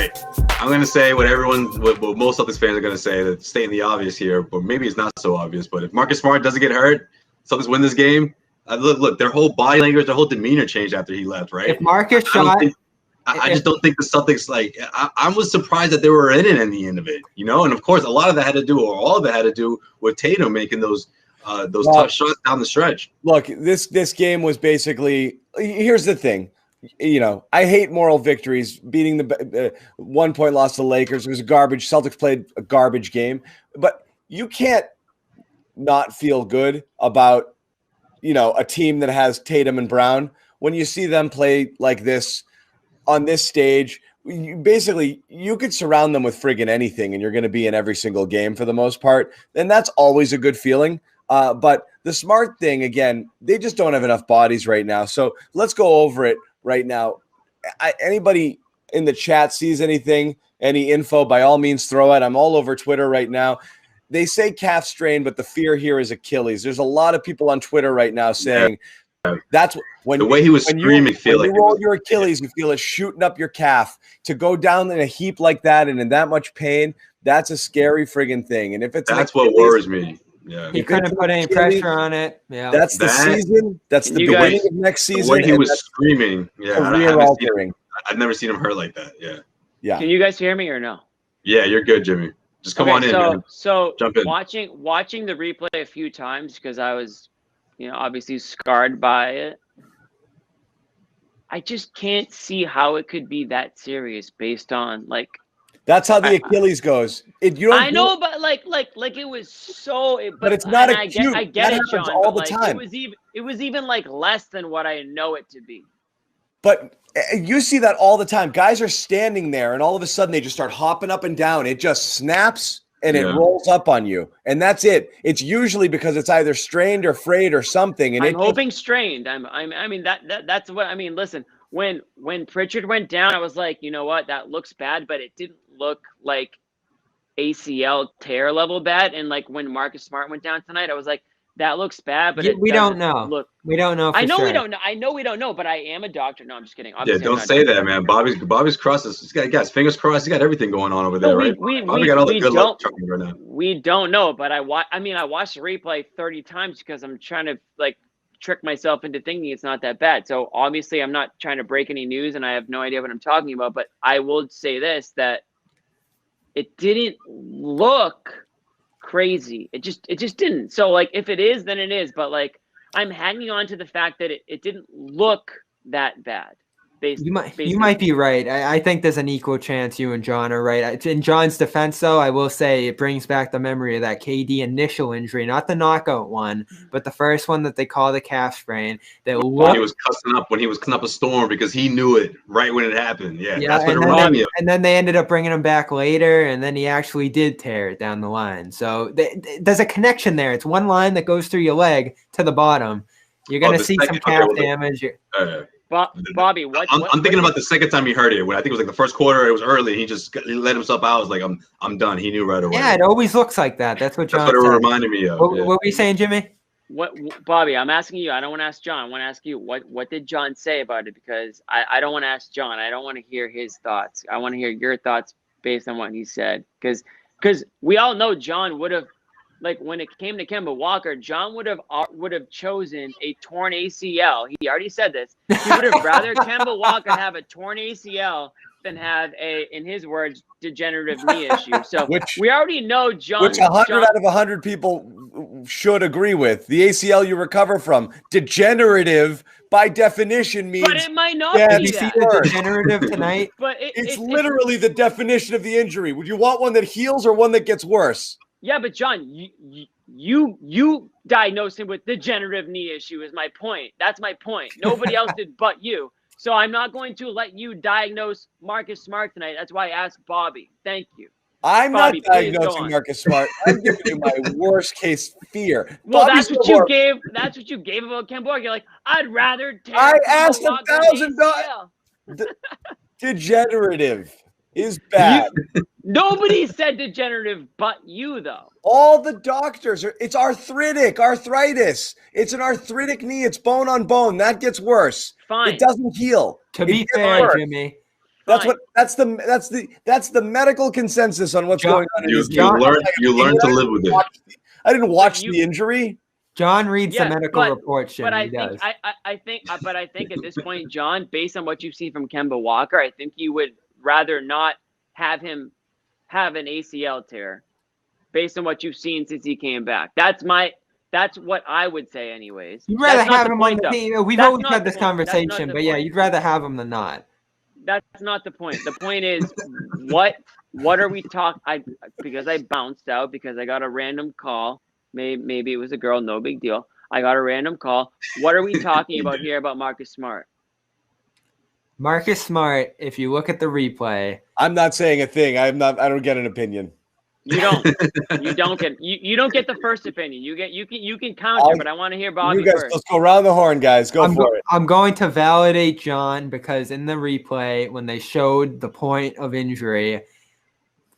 right. I'm going to say what most Celtics fans are going to say, that stating the obvious here, but maybe it's not so obvious. But if Marcus Smart doesn't get hurt, Celtics win this game. Look, their whole body language, their whole demeanor changed after he left, right? If Marcus I just don't think the Celtics, I was surprised that they were in it in the end of it, And of course, a lot of that had to do, or all of it had to do with Tatum making those tough shots down the stretch. Look, this game was basically, here's the thing. I hate moral victories. Beating the 1-point loss to the Lakers, it was garbage. Celtics played a garbage game, but you can't not feel good about, a team that has Tatum and Brown when you see them play like this on this stage. You could surround them with friggin' anything, and you're going to be in every single game for the most part. And that's always a good feeling. But the Smart thing, again, they just don't have enough bodies right now. So let's go over it right now. Anybody in the chat sees anything, any info, by all means throw it. I'm all over Twitter right now. They say calf strain, but the fear here is Achilles. There's a lot of people on Twitter right now saying that's when the way he was screaming. When you roll your Achilles, you feel it shooting up your calf. To go down in a heap like that and in that much pain, that's a scary friggin' thing. And if it's that's what worries me. Yeah, he couldn't put any pressure on it. Yeah, that's the season. That's the beginning of next season. The way he was screaming, I've never seen him hurt like that. Yeah. Can you guys hear me or no? Yeah, you're good, Jimmy. Just come on in. Man. So jump in. Watching the replay a few times because I was, obviously scarred by it. I just can't see how it could be that serious based on That's how the Achilles goes. I know, but it was so. But it's not acute. I get it, John. All the time. It was even less than what I know it to be. But you see that all the time. Guys are standing there, and all of a sudden they just start hopping up and down. It just snaps and it rolls up on you, and that's it. It's usually because it's either strained or frayed or something. And I'm hoping strained. That's what I mean. Listen, when Pritchard went down, I was like, you know what, that looks bad, but it didn't look like ACL tear level bad. And when Marcus Smart went down tonight, I was like, that looks bad, but we don't know. We don't know. I know we don't know. I know we don't know, but I am a doctor. No, I'm just kidding. Obviously, don't say that, man. Bobby's crossed. He's got guys, fingers crossed. He's got everything going on over there, right? Bobby got all the good luck right now. We don't know, but I watched the replay 30 times because I'm trying to trick myself into thinking it's not that bad. So obviously, I'm not trying to break any news, and I have no idea what I'm talking about. But I will say this: that it didn't look crazy. It just didn't. So if it is, then it is. But I'm hanging on to the fact that it didn't look that bad. You might be right. I think there's an equal chance you and John are right. In John's defense, though, I will say it brings back the memory of that KD initial injury, not the knockout one, but the first one that they call the calf sprain. He was cussing up a storm because he knew it right when it happened. Yeah, that's what it reminded me of. And then they ended up bringing him back later, and then he actually did tear it down the line. So there's a connection there. It's one line that goes through your leg to the bottom. You're going to see some calf damage. Bobby, I'm thinking about the second time he heard it. When I think it was the first quarter, it was early. He let himself out. I was like, I'm done. He knew right away. Yeah, it always looks like that. That's what John said. That's what it reminded me of. What were you saying, Jimmy? What, Bobby? I'm asking you. I don't want to ask John. I want to ask you. What did John say about it? Because I don't want to ask John. I don't want to hear his thoughts. I want to hear your thoughts based on what he said. Because we all know John would have. When it came to Kemba Walker, John would have chosen a torn ACL. He already said this. He would have rather Kemba Walker have a torn ACL than have in his words, degenerative knee issue. So we already know John. Which 100 out of 100 people should agree with. The ACL you recover from, degenerative by definition means. But it might not be that. Degenerative tonight. But it's literally the definition of the injury. Would you want one that heals or one that gets worse? Yeah, but John, you diagnosed him with degenerative knee issue is my point. That's my point. Nobody else did but you. So I'm not going to let you diagnose Marcus Smart tonight. That's why I asked Bobby. Thank you. I'm Bobby, not diagnosing Marcus Smart. I'm giving you my worst case fear. Well, that's what you gave. That's what you gave about Kemba Walker. You're like, I'd rather. I asked $1,000. Degenerative is bad. Nobody said degenerative but you, though. All the doctors it's arthritis. It's an arthritic knee. It's bone on bone. That gets worse. Fine. It doesn't heal. To be fair, Jimmy, That's the medical consensus on what's going on. You learn to live with it. I didn't watch the injury. John reads the medical reports. But I think at this point, John, based on what you've seen from Kemba Walker, I think you would rather not have him have an ACL tear, based on what you've seen since he came back. That's what I would say, anyways. You'd rather have him on the team. We've always had this conversation, but yeah, you'd rather have him than not. That's not the point. The point is, what are we talking? Because I bounced out because I got a random call. Maybe it was a girl. No big deal. I got a random call. What are we talking about here about Marcus Smart? Marcus Smart, if you look at the replay, I'm not saying a thing. I don't get an opinion. You don't. You don't get the first opinion. You can counter, but I want to hear Bobby first. Let's go around the horn, guys. Go for it. I'm going to validate John because in the replay, when they showed the point of injury,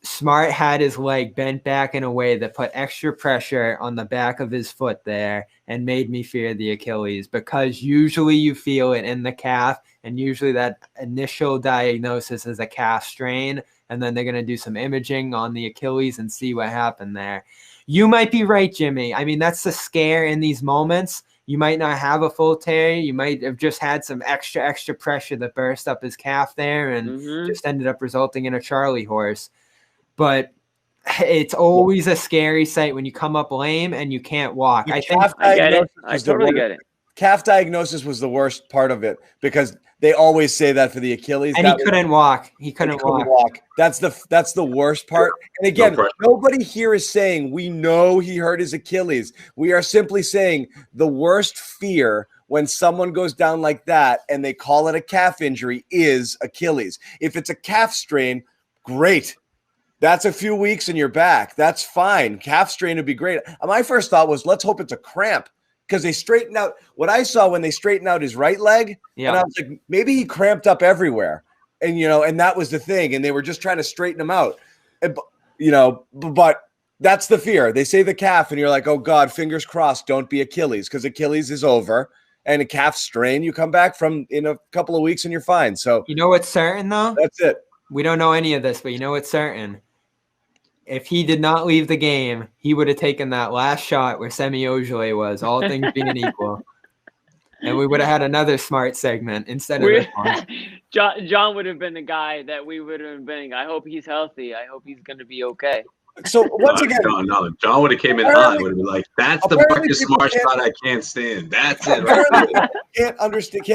Smart had his leg bent back in a way that put extra pressure on the back of his foot there and made me fear the Achilles, because usually you feel it in the calf, and usually that initial diagnosis is a calf strain, and then they're going to do some imaging on the Achilles and see what happened there. You might be right, Jimmy. I mean, that's the scare in these moments. You might not have a full tear. You might have just had some extra pressure that burst up his calf there and just ended up resulting in a Charlie horse. But it's always a scary sight when you come up lame and you can't walk. I get it. I totally get it. Calf diagnosis was the worst part of it because they always say that for the Achilles. And he couldn't walk. He couldn't walk. That's the worst part. And again, nobody here is saying we know he hurt his Achilles. We are simply saying the worst fear when someone goes down like that and they call it a calf injury is Achilles. If it's a calf strain, great. That's a few weeks and you're back. That's fine. Calf strain would be great. My first thought was, let's hope it's a cramp, because they straightened out what I saw when they straightened out his right leg. Yeah. And I was like, maybe he cramped up everywhere. And, and that was the thing. And they were just trying to straighten him out. And, but that's the fear. They say the calf and you're like, oh God, fingers crossed, don't be Achilles, because Achilles is over. And a calf strain, you come back from in a couple of weeks and you're fine. So you know what's certain though? That's it. We don't know any of this, but you know what's certain. If he did not leave the game, he would have taken that last shot where Semi Ojeleye was, all things being equal. And we would have had another Smart segment instead of this one. John would have been the guy that we would have been. I hope he's healthy. I hope he's going to be okay. So once again, John would have came in hot. Would have been like, "That's the Marcus Smart shot I can't stand. That's it." Right. Can't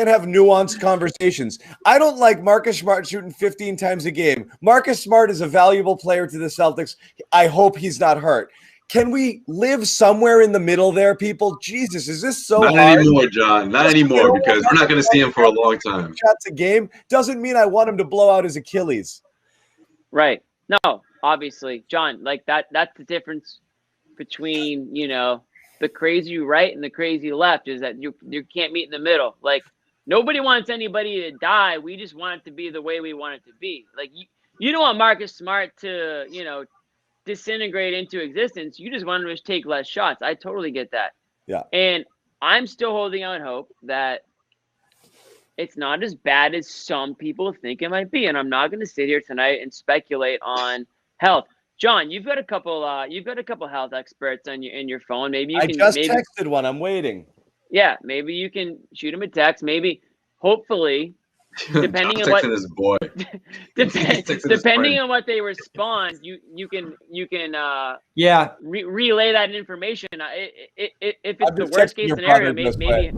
have nuanced conversations. I don't like Marcus Smart shooting 15 times a game. Marcus Smart is a valuable player to the Celtics. I hope he's not hurt. Can we live somewhere in the middle there, people? Jesus, is this so hard? Not anymore, John. Not anymore, because we're not going to see him for a long time. Shots a game doesn't mean I want him to blow out his Achilles. Right. No. Obviously, John, like that's the difference between, the crazy right and the crazy left, is that you can't meet in the middle. Like, nobody wants anybody to die. We just want it to be the way we want it to be. Like, you don't want Marcus Smart to, disintegrate into existence. You just want him to take less shots. I totally get that. Yeah. And I'm still holding out hope that it's not as bad as some people think it might be. And I'm not going to sit here tonight and speculate on health. John, you've got a couple health experts in your phone. Maybe you can. I just texted one. I'm waiting. Yeah, maybe you can shoot him a text. Maybe, hopefully, depending on what his boy. depending on what they respond, you can relay that information. If it's the worst case scenario, maybe.